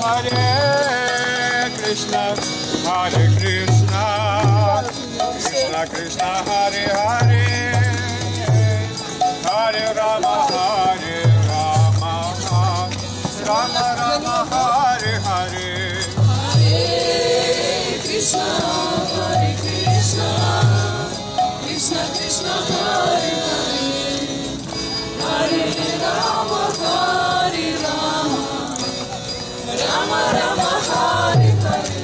Hare Krishna, Hare Krishna, Krishna Krishna, Hare Hare, Hare Rama, Hare Rama, Rama Rama, Hare Hare. Hare Krishna, Hare Krishna, Krishna Krishna, Hare Hare, Hare Rama, Hare Rama, Rama Rama, Hare Hare.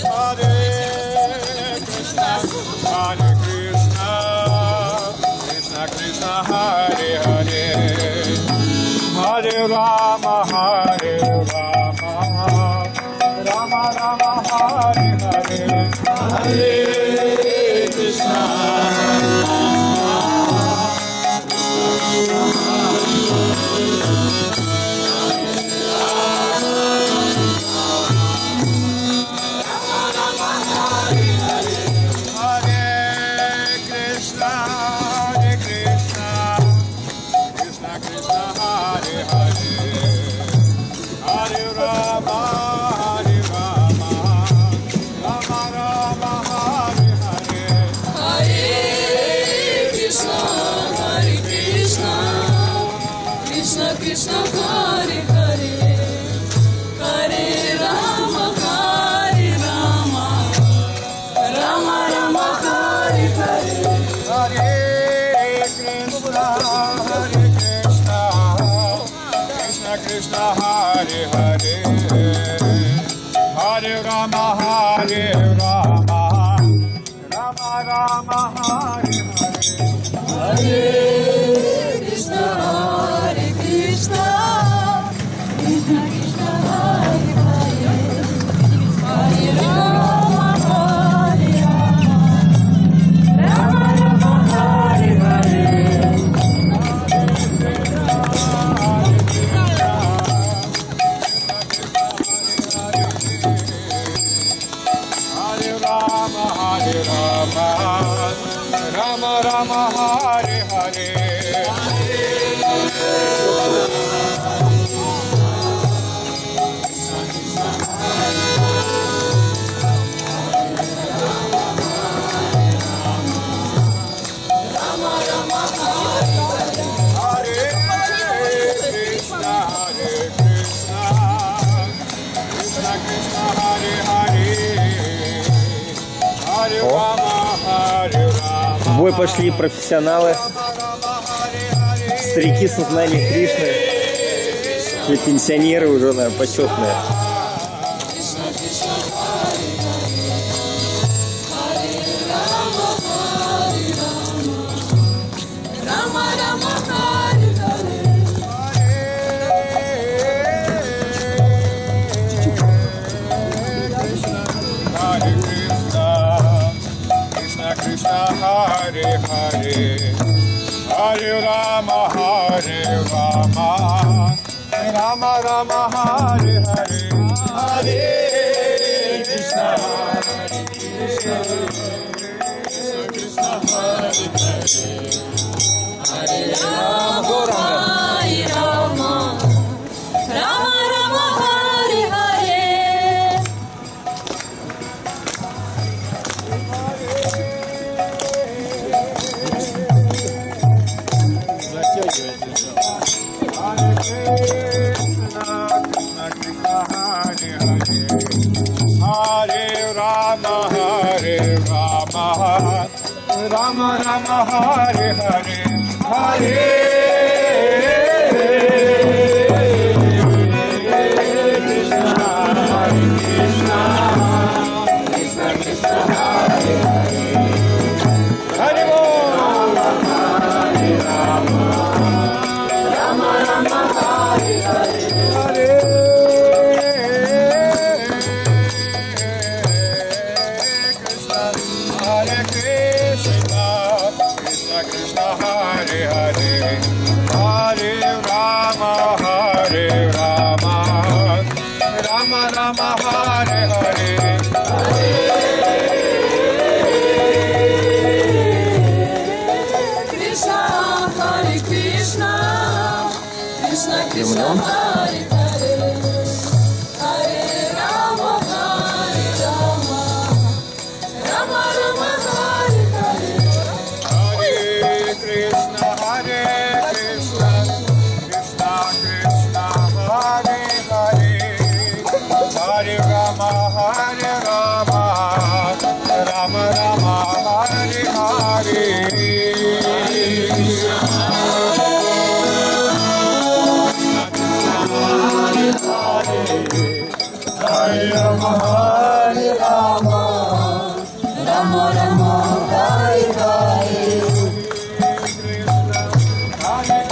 Hare Krishna, Hare Krishna, Krishna Krishna, Hare Hare, Hare Rama, Hare Rama, Rama Rama, Hare Hare. Hare Krishna, Krishna Hare Hare, Hare Rama, Hare Rama, Rama Rama, Hare Hare. Hare Krishna, Hare Krishna, Krishna Krishna, Hare Hare, Hare Rama, Hare Rama, Rama Rama, Hare Hare. Hare Krishna, Hare Krishna, Krishna Krishna, Hare Hare, Hare Rama, Hare Rama, Rama Rama, Hare Hare. Hare Rama, Hare Rama, Rama Rama, Hare Hare. В бой пошли профессионалы, старики сознания Кришны, и пенсионеры уже, наверное, почетные. Hare Hare, Hare Rama, Hare Rama, Rama Rama, Hare Hare. Hare Krishna, Hare Krishna, Krishna Krishna, Hare Hare, Hare Rama, Hare Rama, Rama Rama, Hare Hare. Rama Rama, Hare Hare, Hare Krishna, Hare Krishna, Krishna Krishna, Hare Hare, Hare Rama, Hare Rama, Rama Rama, Hare Hare, Hare Krishna, Hare Krishna, Krishna Krishna, Hare Hare, Hare Rama, Hare Rama, Rama Rama, Hare Hare, Krishna, Hare Krishna, Krishna Krishna, Hare Hare, Hare Hare Rama, Rama Rama, Hare Hare. Hare Rama, Hare Rama, Rama Rama, Hare Hare. Hare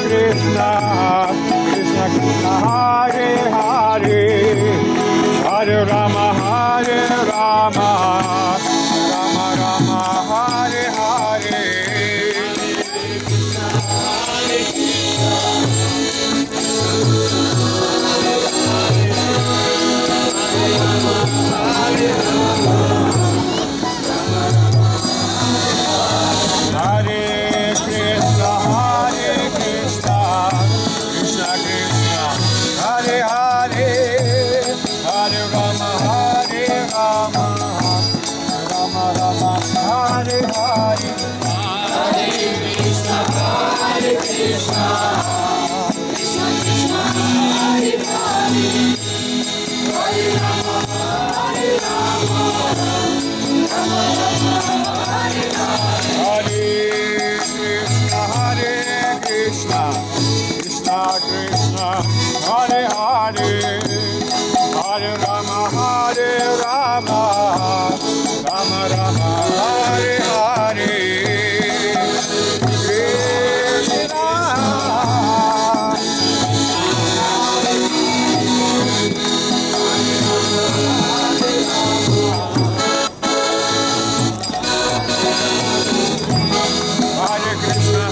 Krishna, Krishna Krishna, Hare Hare, Hare Rama, Hare Rama, Rama Rama, Hare Hare. Hare Krishna, Krishna Krishna, Hare Hare, Hare Rama, Rama Rama, Hare Hare. Hare Krishna, Krishna Krishna, Hare Hare, Hare Rama, Rama Rama, Hare Hare. Hare Krishna, Krishna Krishna, Hare Hare, Hare Rama, Rama Rama, Hare Hare. Hare Krishna, Krishna Krishna, Hare Hare, Hare Rama, Rama Rama, Hare Hare. Krishna.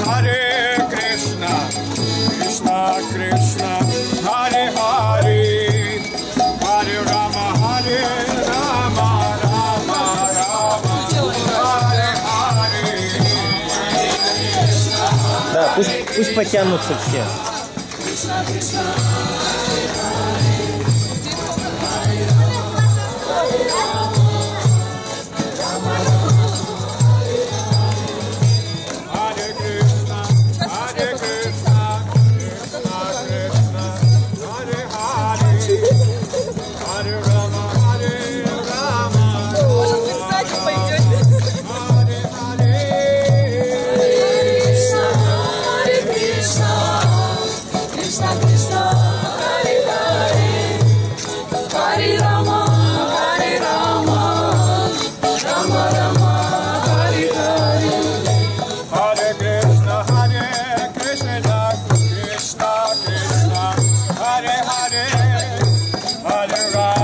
Hare Krishna, Krishna Krishna, Hare Hare, Hare Rama, Rama Rama, Hare Hare. Да, пусть потянутся все. Hare Krishna, Krishna Krishna, Hare Hare, Hare Rama, Rama Hare Hare. Hare Krishna, Krishna Krishna, Hare Hare, Hare Rama, Rama Rama, Hare Hare. Hare Krishna, Krishna Krishna, Hare Hare, Hare Rama,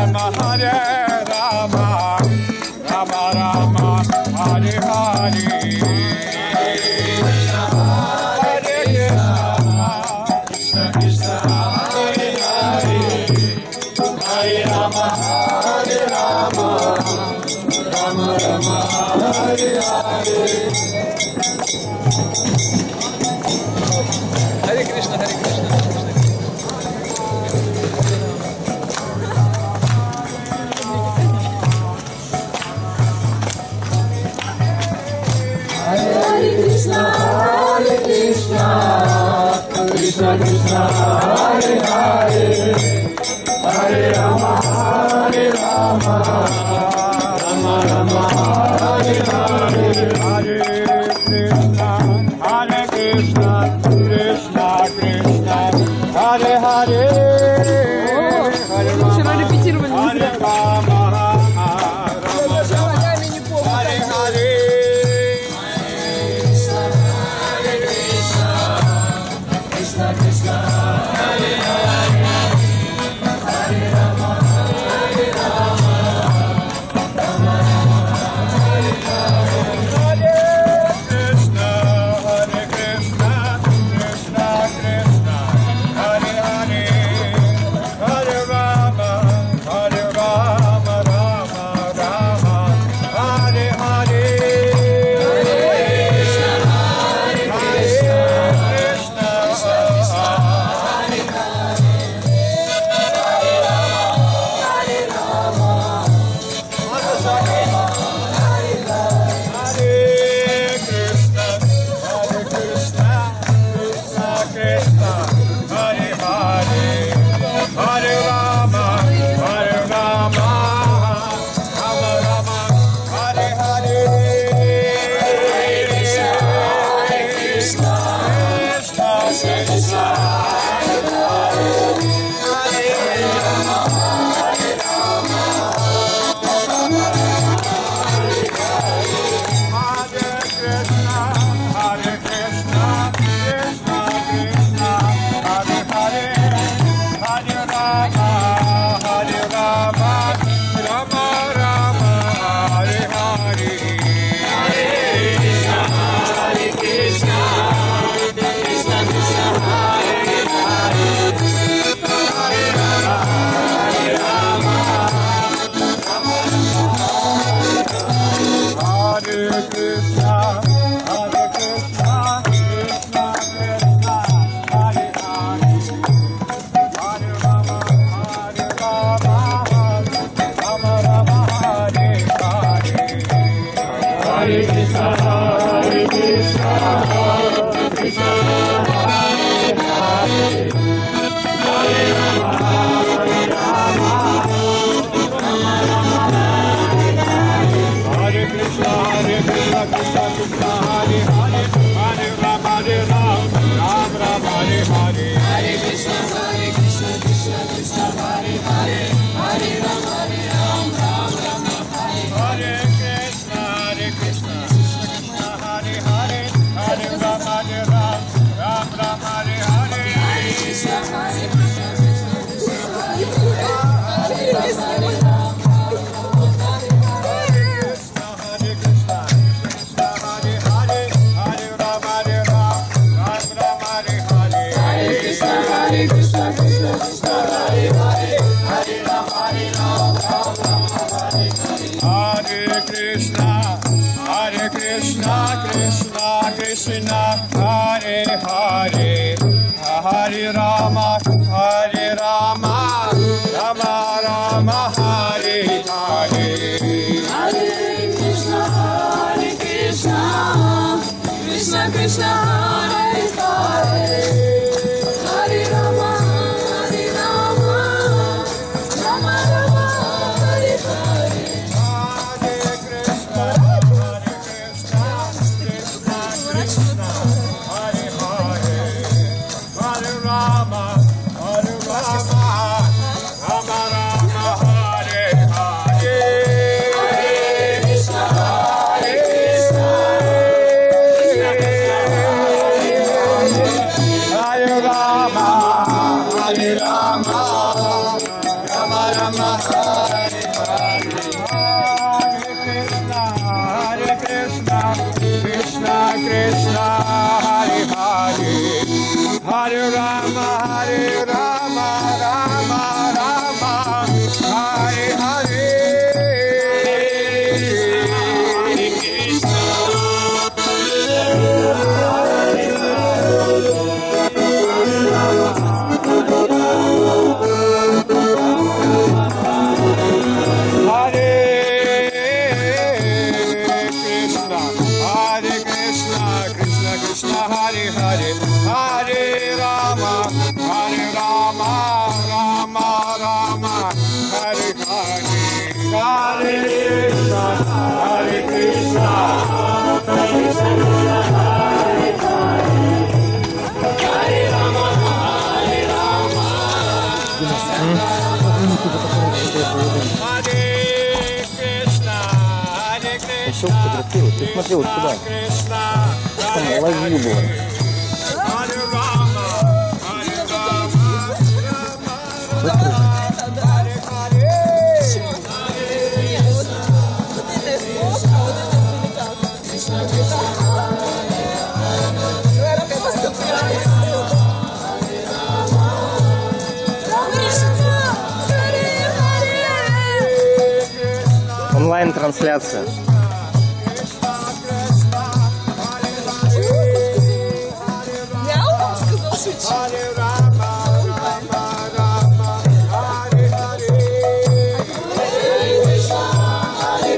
Rama Rama, Hare Hare. Hare Krishna, Krishna Krishna, Hare Hare, Hare Rama, Rama Rama, Hare Hare. Hare Krishna, Krishna Krishna, Hare Hare, Hare Вчера репетировали не Hare зря. Rama, Ногами не помню. Hare Hare. Krishna Krishna, Hare Hare, Hare Rama, Rama Hare Krishna, Krishna Krishna, Hare Hare, Hare Rama, Rama Rama, Hare Hare. Hare Krishna, Krishna Krishna, Hare Hare, Hare Rama, Rama Rama, Hare Hare. Hare Krishna, Krishna Krishna, Hare Hare, Hare Rama, Rama Rama, Hare Hare. Hare Krishna, Hare Rama, Hare Rama, Rama Rama, Hare Hare. Hare Krishna, Krishna Krishna, Hare Hare, Hare Rama, Rama Rama, Hare Hare. Krishna Krishna, Hare Hare, Hare Rama, Rama Rama, Hare Hare, Hare Krishna, Krishna Еще фотографировать. Ты смотри вот сюда. Там лазью было. Онлайн-трансляция. Krishna Krishna, Hare Hare Rama, Rama Rama, Hare Hare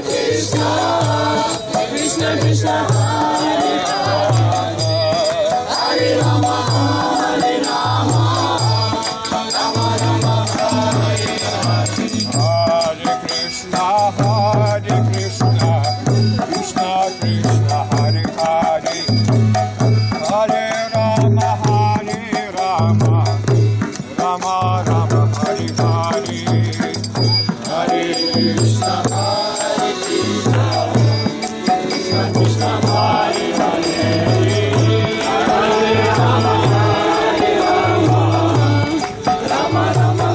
Krishna, Krishna Krishna, Hare Hare, Hare Rama, Rama Rama, Hare Hare, Hare Krishna, Krishna Hare Hare, Hare Rama, Rama Rama, Hare Hare. Hare Krishna, Krishna Krishna, Hare Hare, Hare Rama, Rama Rama,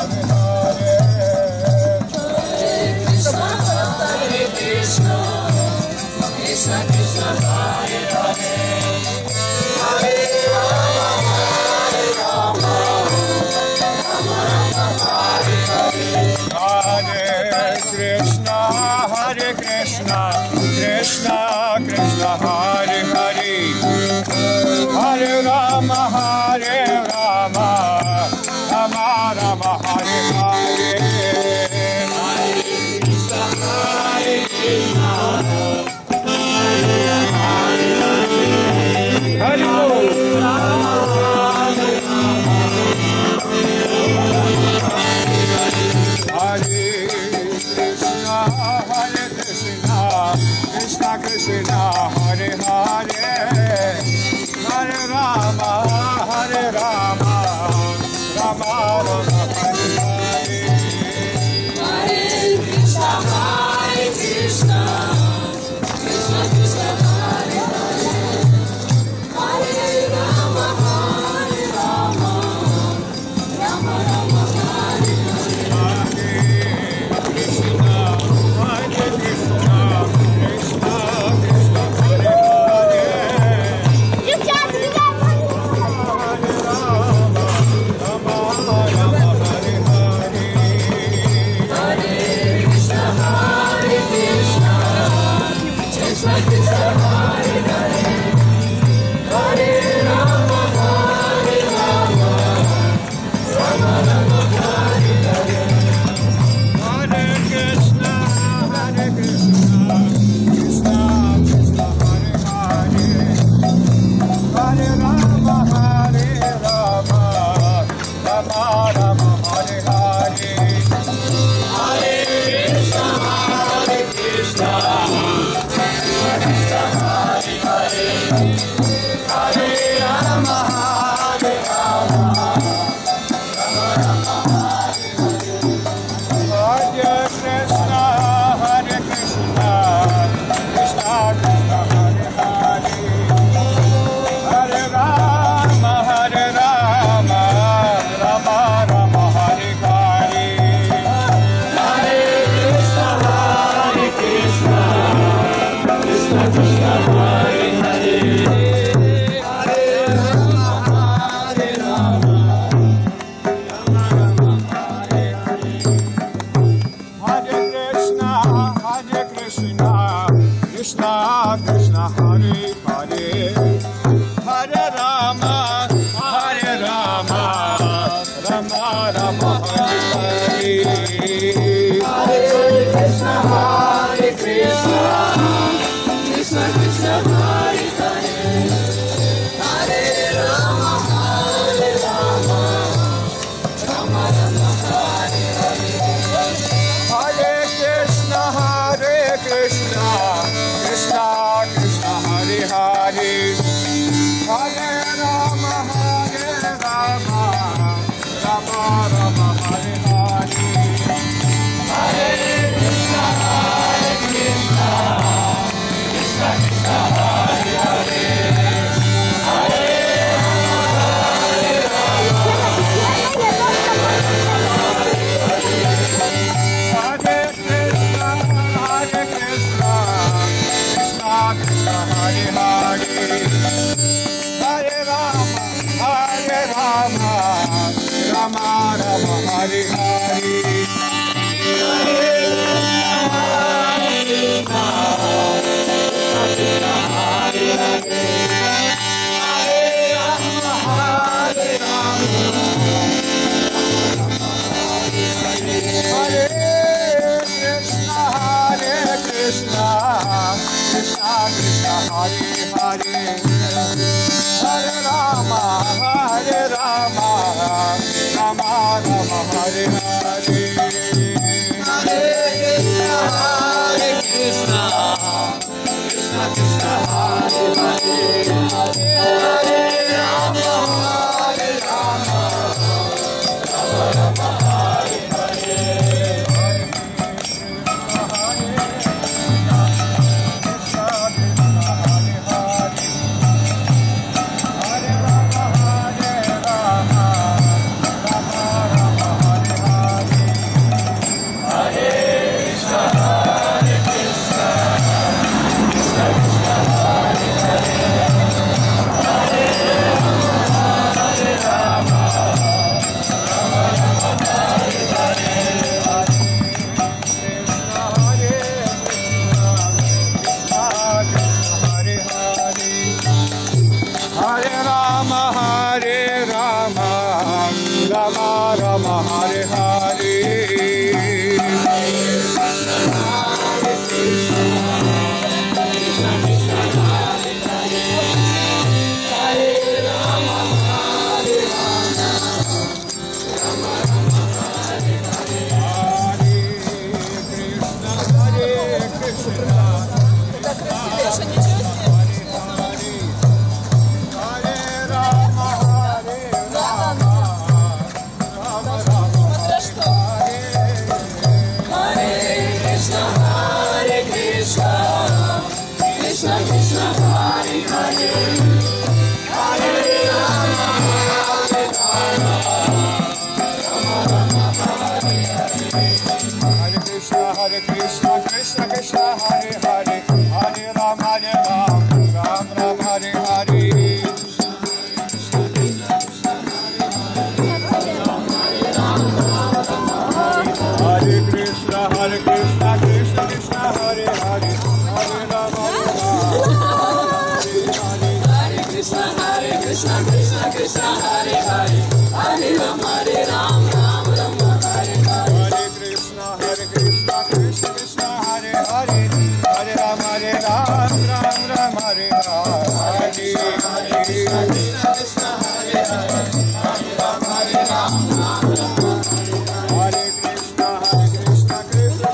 Hare Hare. Krishna, Hare Krishna, Krishna Krishna, Hare Hare, Hare Rama, Rama Rama, Hare Hare. Hare Krishna, Krishna Krishna, Hare Hare, Hare Rama, Rama Rama, Hare Hare. Hare Krishna, Krishna Hare Bol. Hare Krishna, Krishna Krishna, Hare Hare, Hare Rama, Rama Rama, Hare Hare. Hare Krishna, Krishna Krishna, Hare Hare, Hare Rama, Rama Rama, Hare Hare. Krishna, Krishna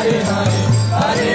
Hare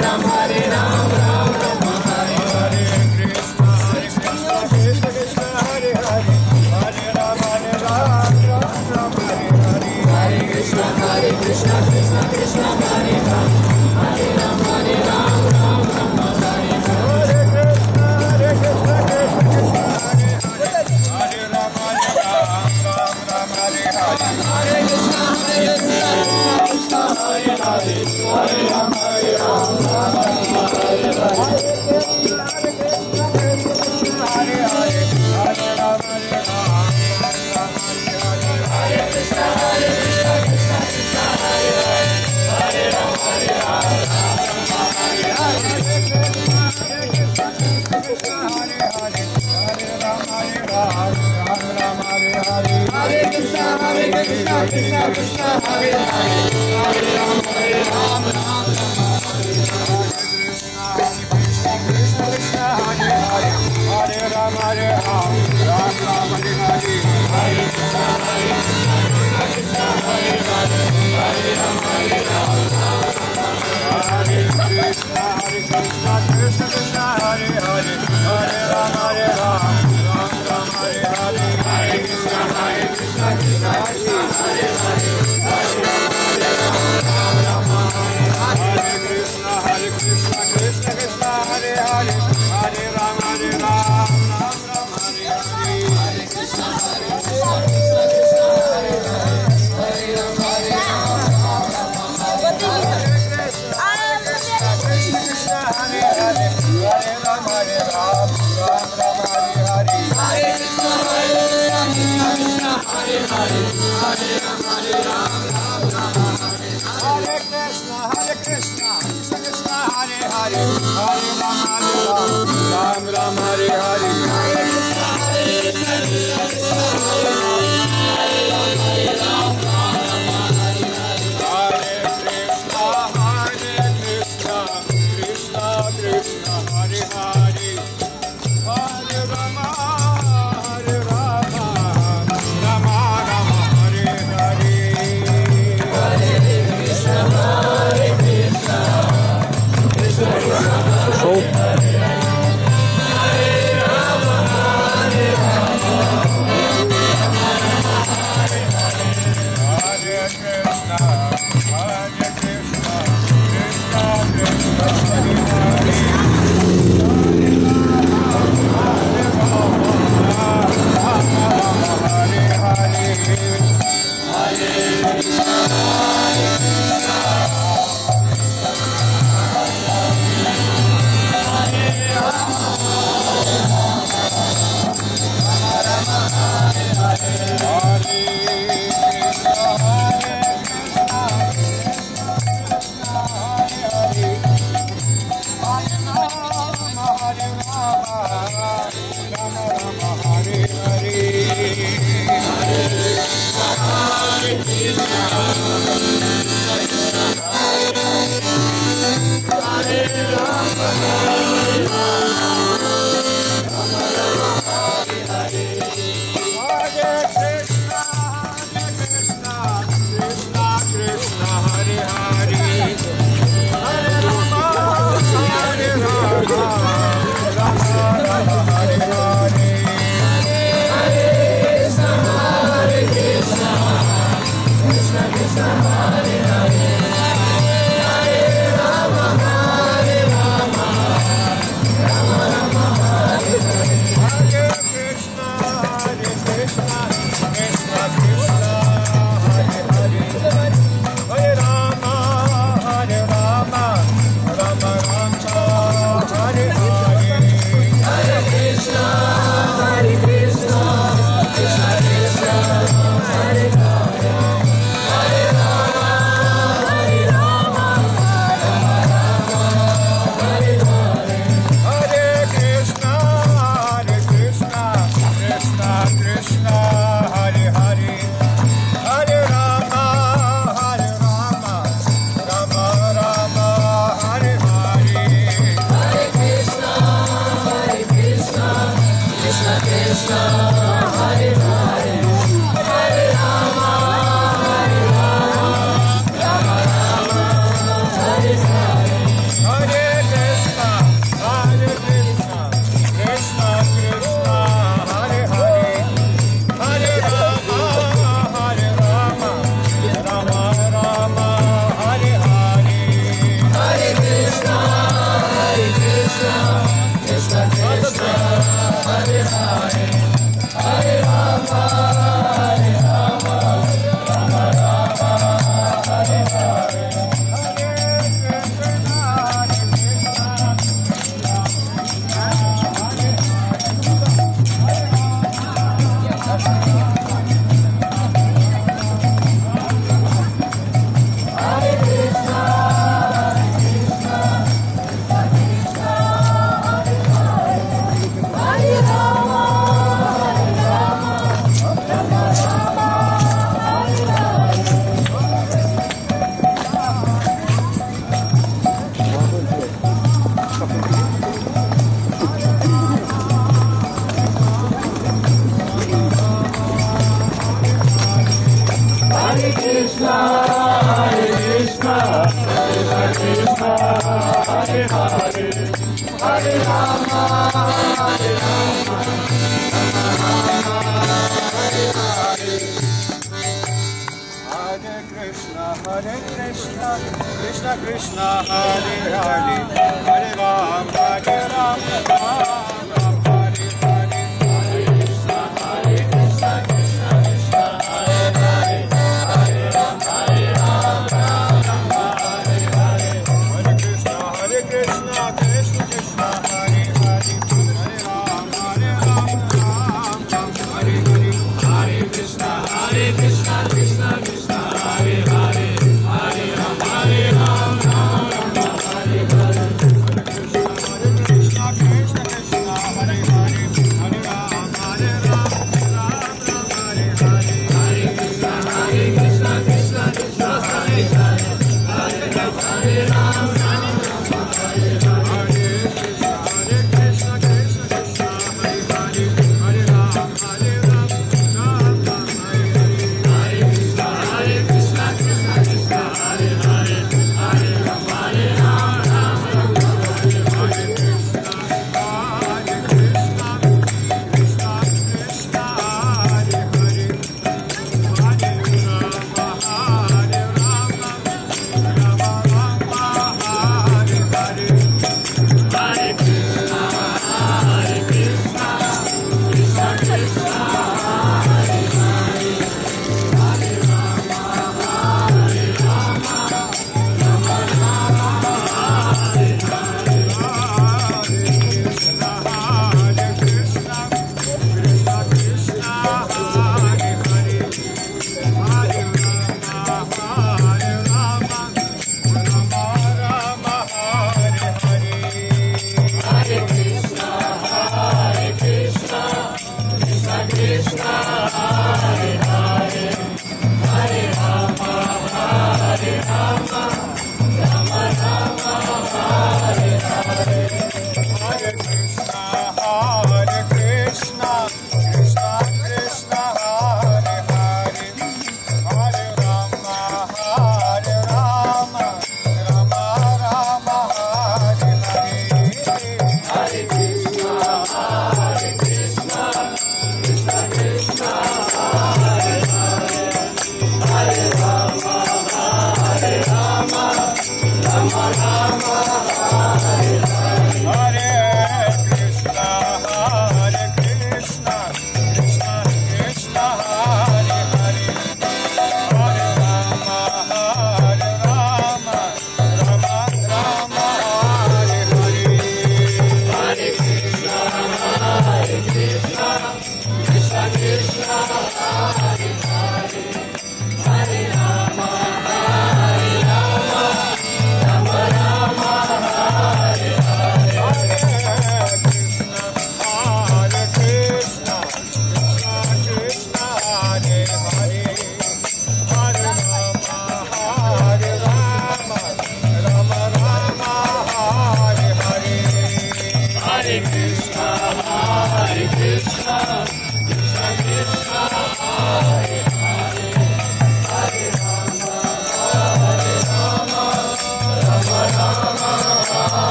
Krishna, Krishna Krishna, Hare Hare,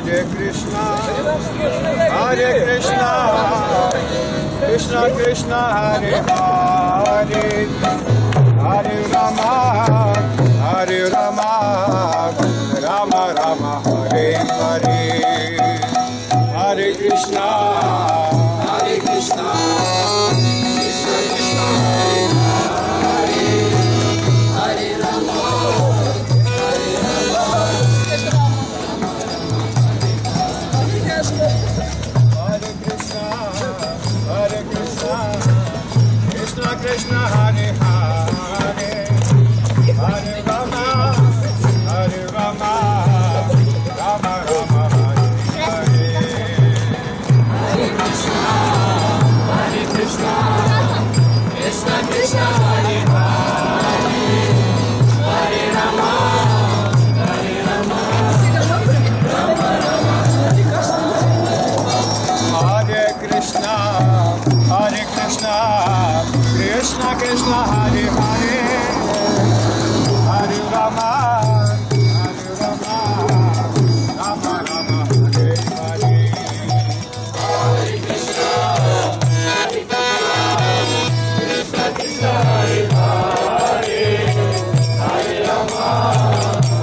Hare Krishna, Hare Krishna, Krishna Krishna, Hare Hare, Hare Rama, Hare Rama, Rama Rama, Hare Hare, Hare Krishna, Krishna, Hare Hare, Hare Rama, Hare Rama, Rama Rama, Hare Hare. Hare Krishna, Krishna Krishna, Hare Hare, Hare Rama, Hare Rama, Rama Rama, Hare Krishna, Hare Krishna, Krishna Krishna, Hare Hare, Hare Rama, Hare Rama, Rama Rama, Hare Hare. Hare Krishna, Krishna Krishna, Hare Hare, Hare Rama,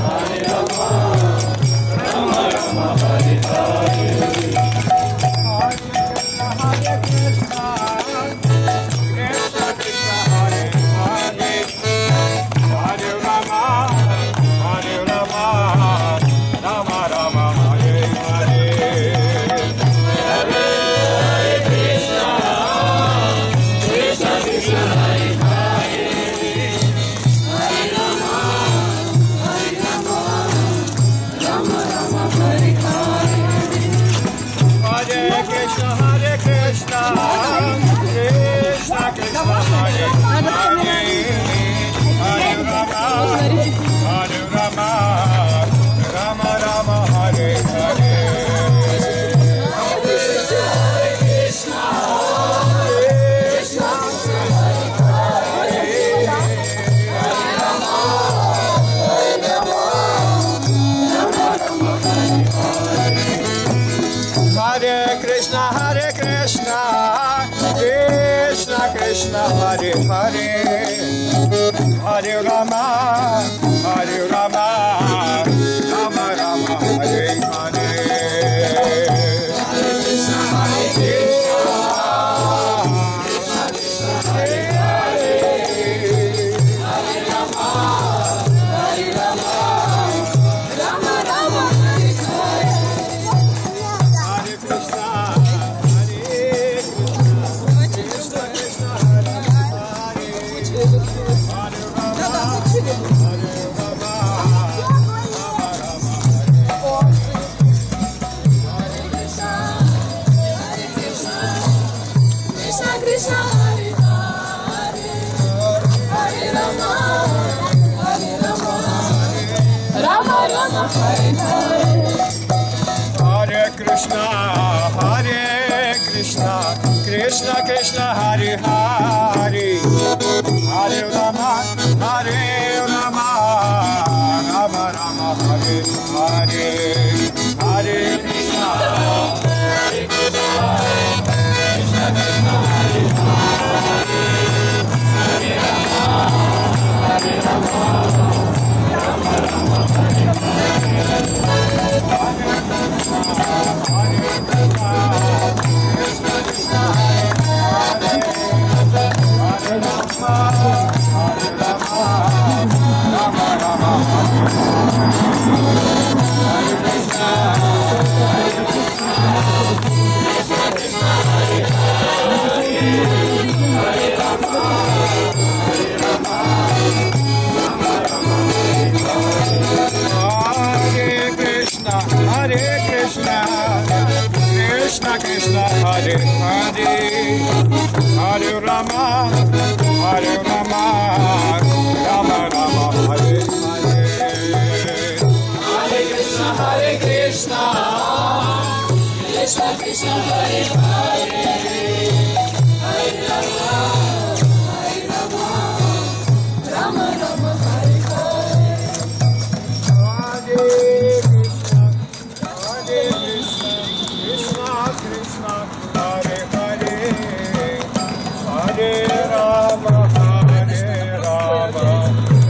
Hare Rama, Rama Rama, Hare Hare. Hare Krishna, Krishna Krishna, Hare Hare, Hare Rama, Hare Rama, Rama Rama, Hare Hare. Hare Krishna, Krishna Krishna, Hare Hare, Hare Rama, Hare Rama, Rama Rama, Hare Hare. Hare Krishna, Krishna Krishna, Hare Hare, Hare Rama, Hare Rama, Rama Rama, Hare Hare. Hare Krishna, Krishna Krishna, Hare Hare, Hare Rama, Hare Rama, Rama Rama, Hare Hare. Hare Krishna, Hare Hare, Hare Rama, Hare Rama, Rama Rama, Hare Hare. Hare Krishna, Krishna, Hare Hare, Hare Rama, Hare Rama, Rama Rama, Hare Hare. Hare Krishna, Krishna Krishna, Hare Hare, Hare Rama, Hare Rama, Rama Rama, Hare Hare. Hare Krishna, Hare Krishna, Krishna Krishna, Hare Hare, Hare Rama, Hare Rama, Rama Rama, Hare Hare. Krishna Krishna, Hare Hare, Hare Rama, Hare Rama, Rama Rama, Hare Hare. Hare Krishna, Krishna Krishna, Hare Hare, Hare Rama, Hare Rama, Rama Rama, Hare Hare. Hare Krishna, Krishna Krishna, Hare Hare, Hare Rama, Hare Rama,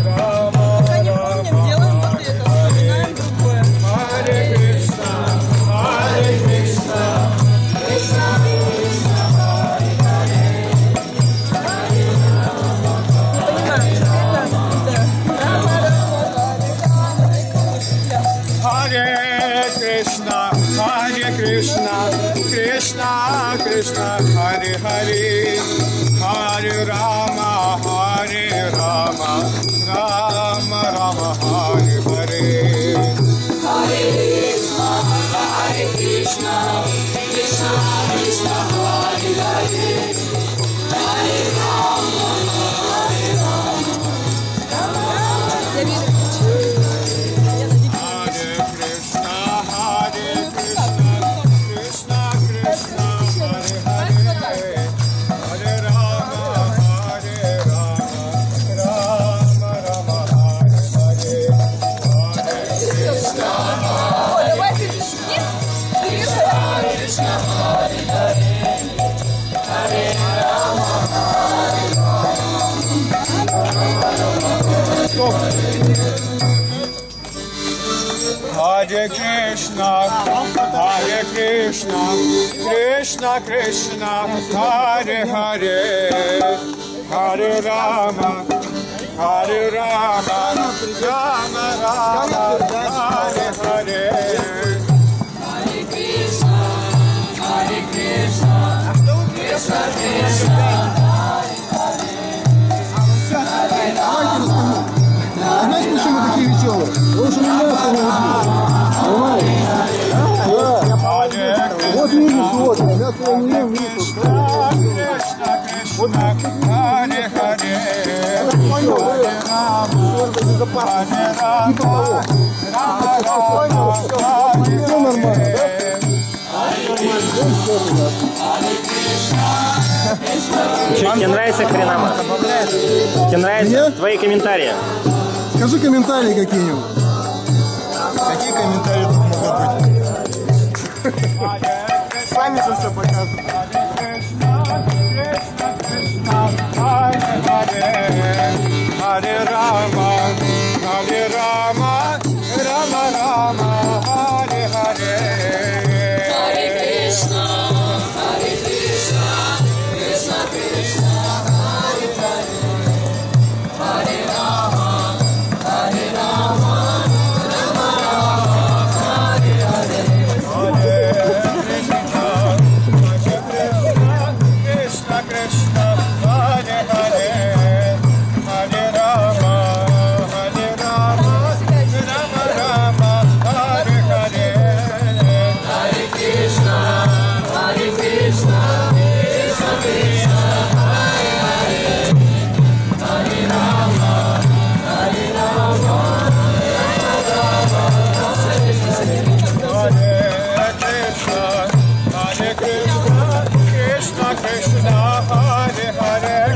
Rama Rama, Hare Hare. Hare Krishna, Krishna Krishna, Hare Hare, Hare Rama, Rama Rama, Hare Hare. Hare Krishna, Krishna Krishna, Hare Hare, Hare Rama, Rama Hare Krishna, Krishna Krishna, Hare Hare, Hare Rama, Rama Rama, Hare Hare. Hare Krishna, Krishna Krishna, Знаете, почему такие веселые? Потому что меня понимаете? Вот видишь, вот, я своего не ем, видишь. Вот Hare Hare, все нормально, да? Тебе нравится хренама? Тебе нравятся Мне? твои комментарии? Скажи комментарии какие-нибудь. Какие комментарии тут могут быть? Сами же все показывают. Hare Rama, Rama Rama, Hare Hare. Hare Krishna, Krishna Krishna, Hare Hare, Hare Rama, Rama Rama, Hare Hare. Krishna Krishna, Hare Hare, Hare Rama, Rama Rama, Hare Hare. Hare Krishna, Krishna Krishna, Hare Hare, Hare Rama, Rama Hare Krishna, Krishna Hare Hare,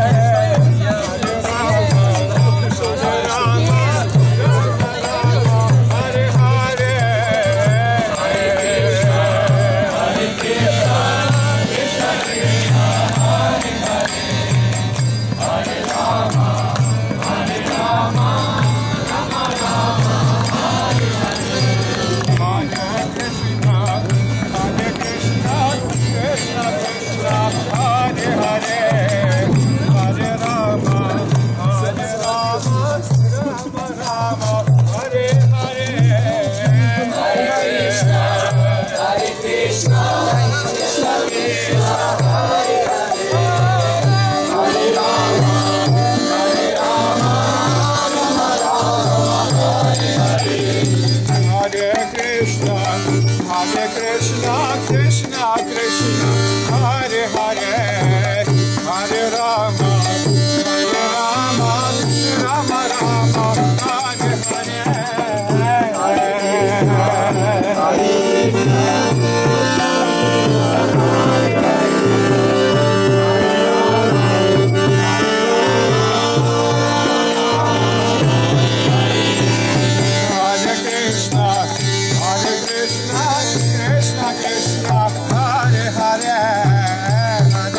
Hare Rama, Hare Hare. Krishna Krishna, Hare Hare, Hare Rama, Rama Rama, Hare Krishna, Krishna Krishna, Hare Hare, Hare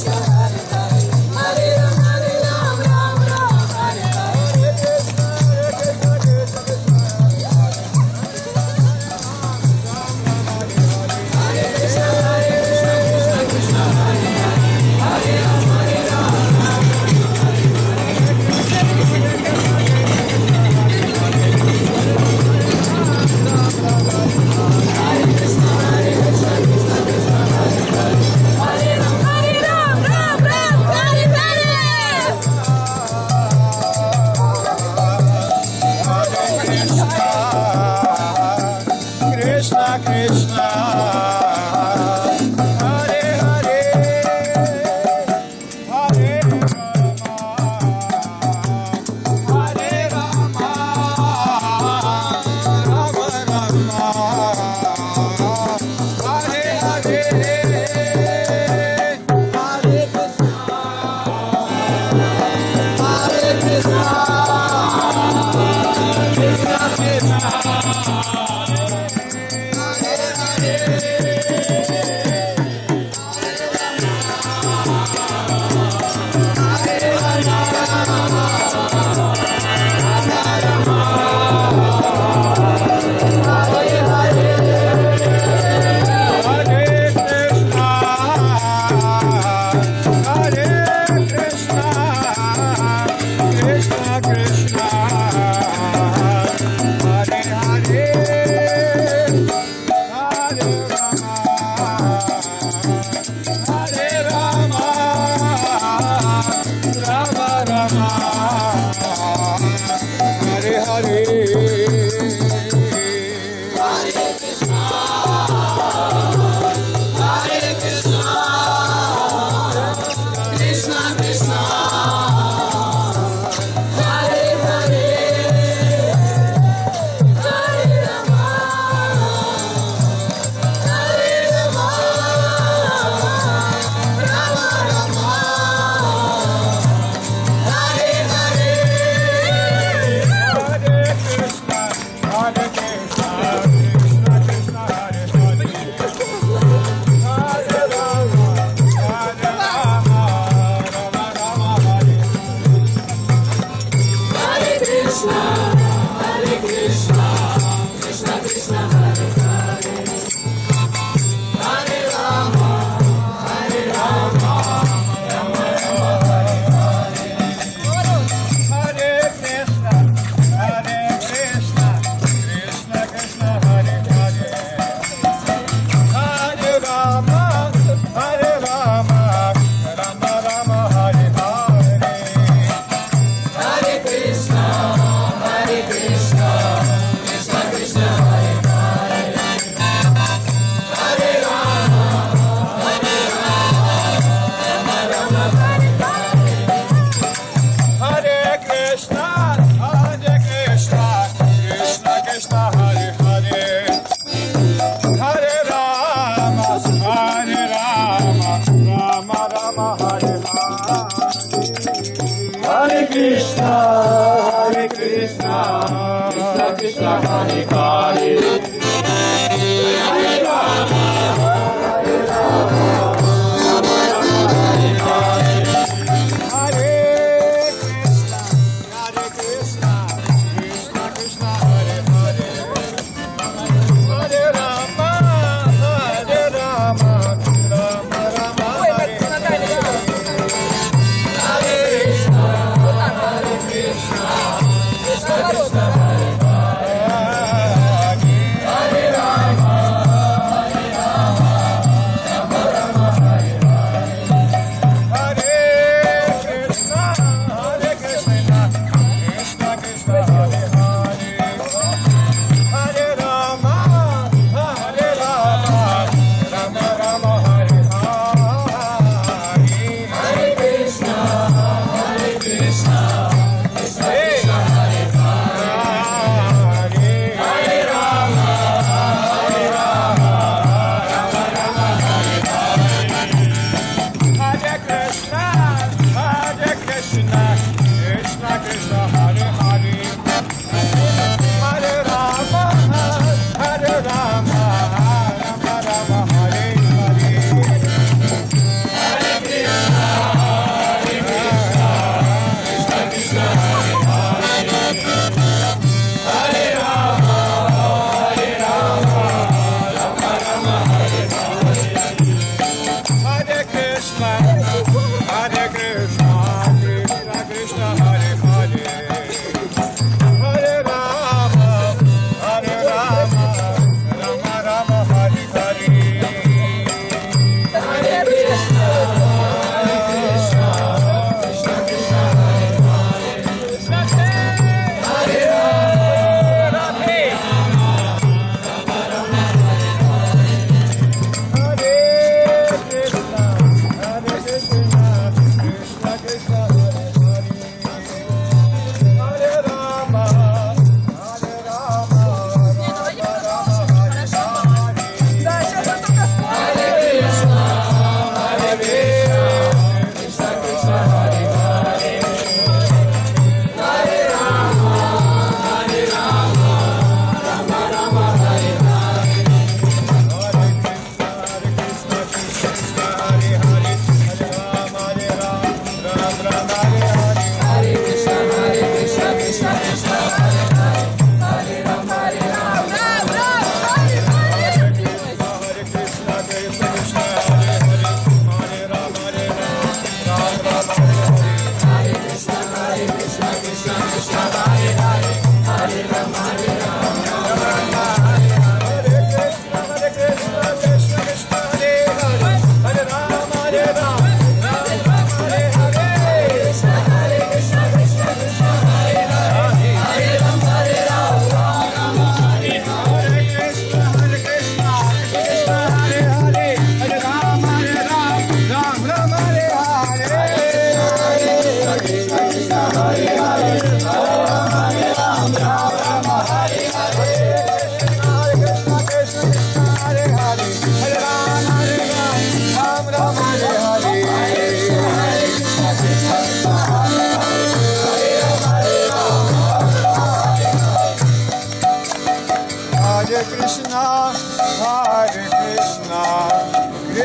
Hare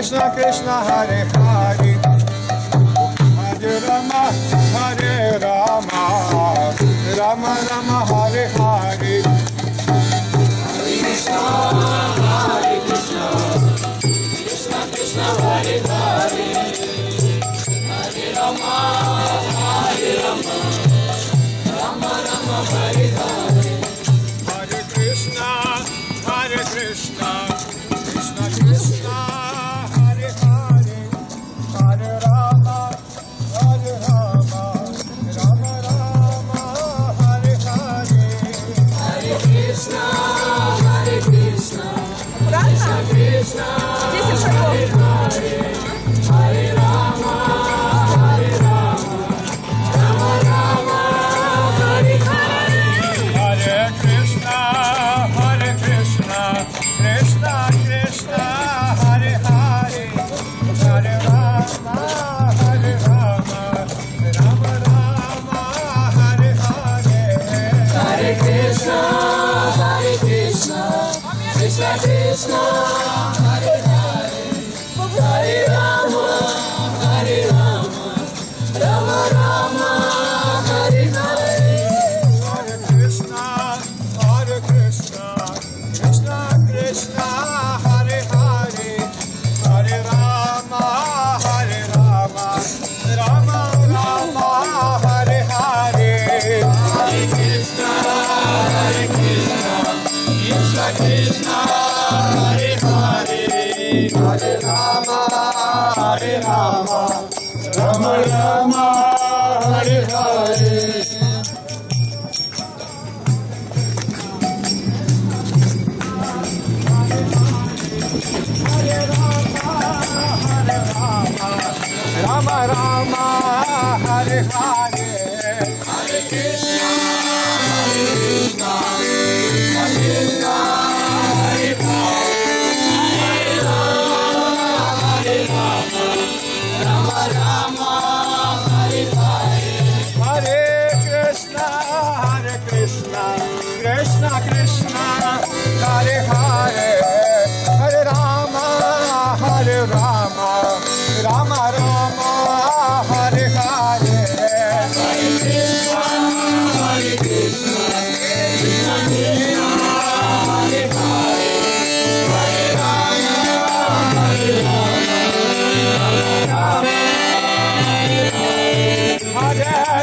Krishna Krishna Hare Hare Hare Rama Hare Rama Rama Rama Hare Hare Hare Krishna Krishna Krishna Hare Hare Hare Rama Rama Rama Hare Hare Hare Krishna Krishna Krishna Hare Hare Hare Rama Rama Rama Hare Hare Hare Krishna Krishna Krishna Hare Hare Hare Rama Rama Rama Hare Hare Hare Krishna Krishna Krishna Krishna Hare Hare Hare Rama Rama Rama Hare Hare Hare Krishna Krishna Krishna Hare Hare Hare Rama Rama Rama Hare Hare Hare Krishna Krishna Krishna Hare Hare Hare Rama Rama Rama Hare Hare Hare Krishna Krishna Krishna Hare Hare Hare Rama Rama Rama Hare Hare Rama Rama Hare Hare Hare Krishna Krishna Krishna Hare Hare Hare Rama Rama Hare Hare Hare Krishna Krishna Krishna Hare Hare Hare Rama Rama Rama Hare Hare Hare Krishna Krishna Krishna Hare Hare Hare Rama Rama Hare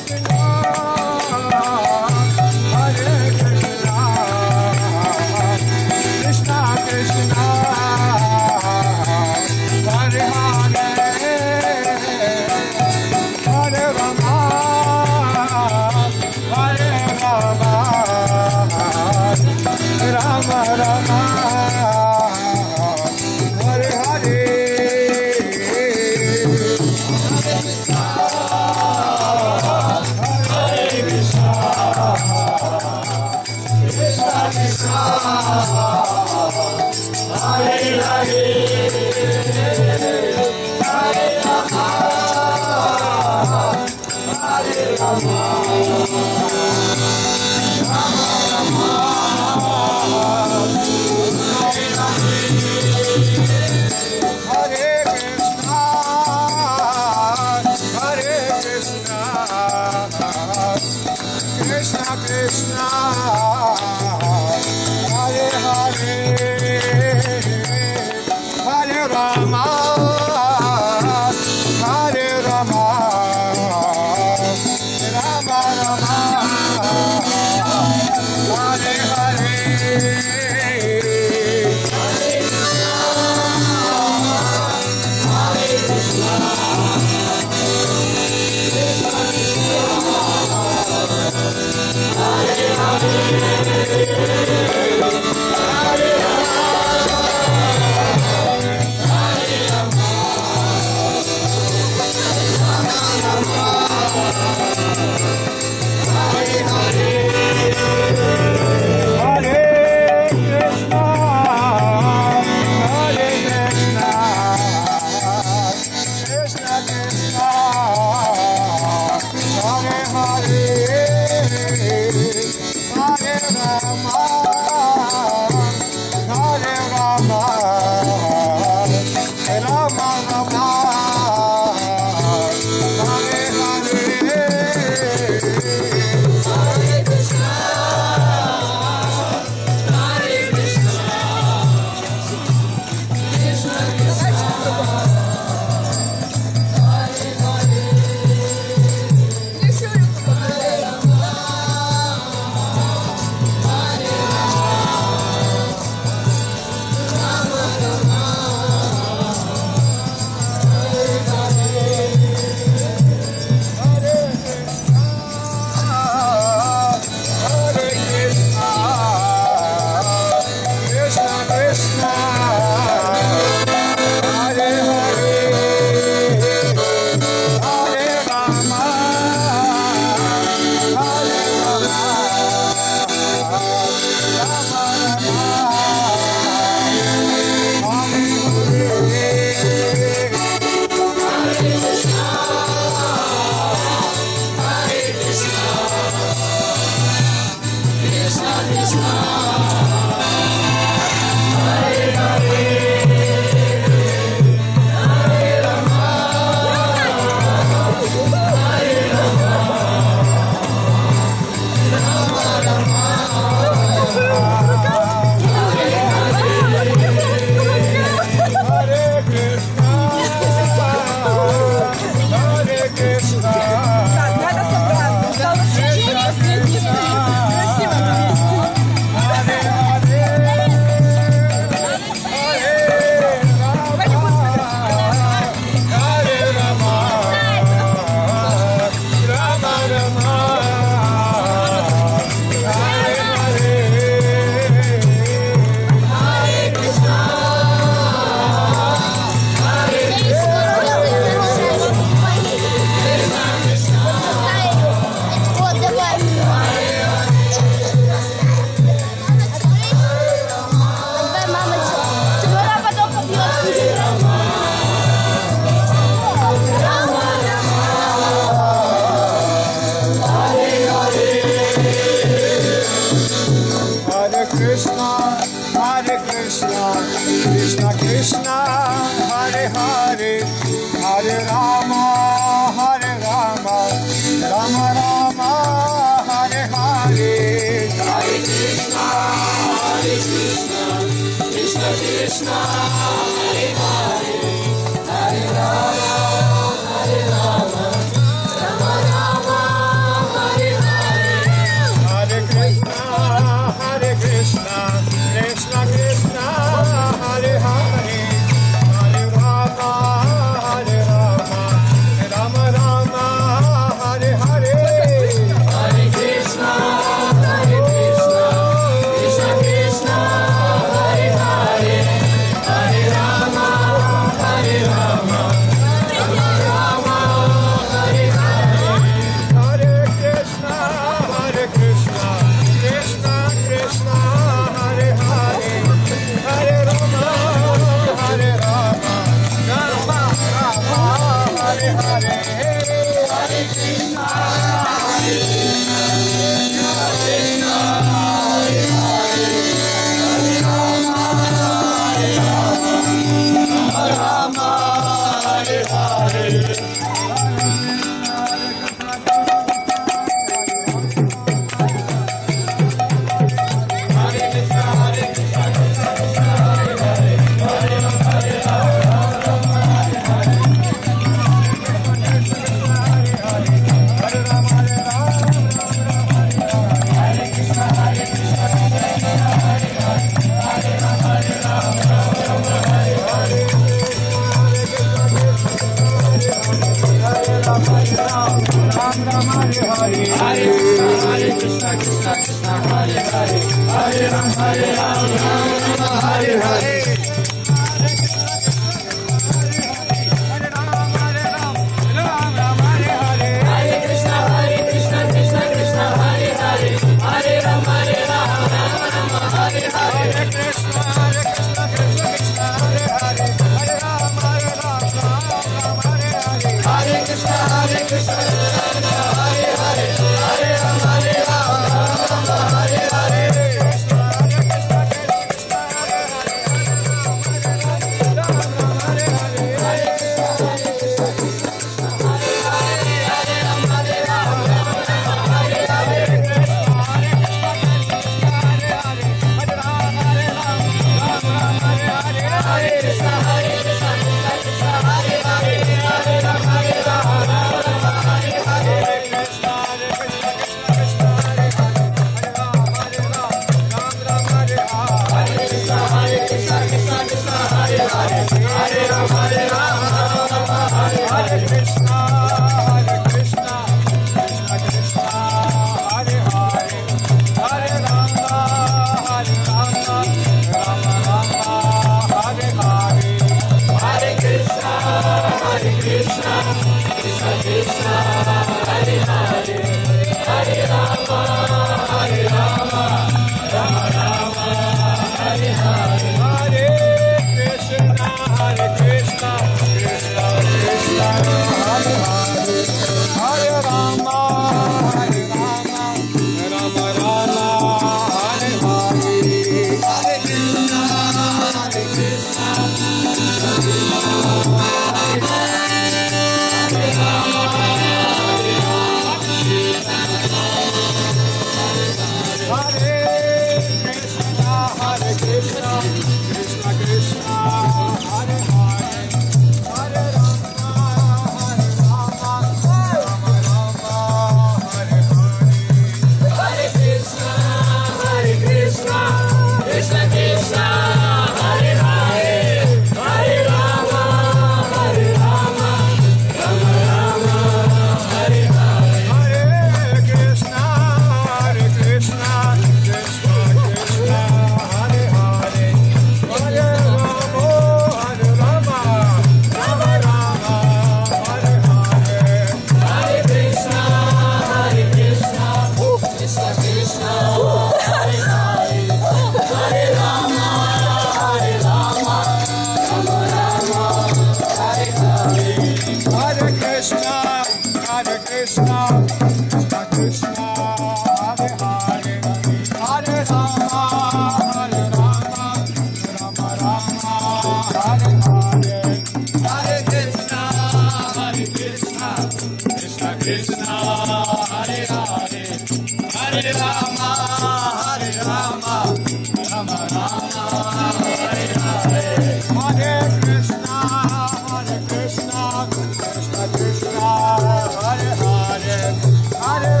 Hare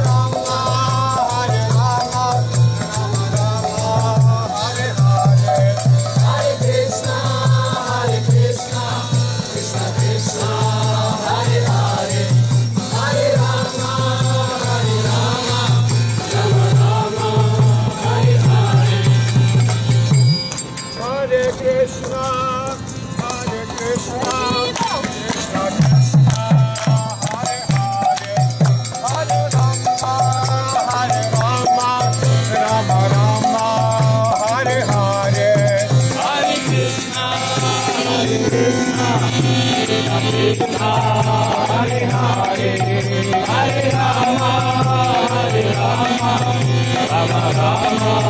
Manander.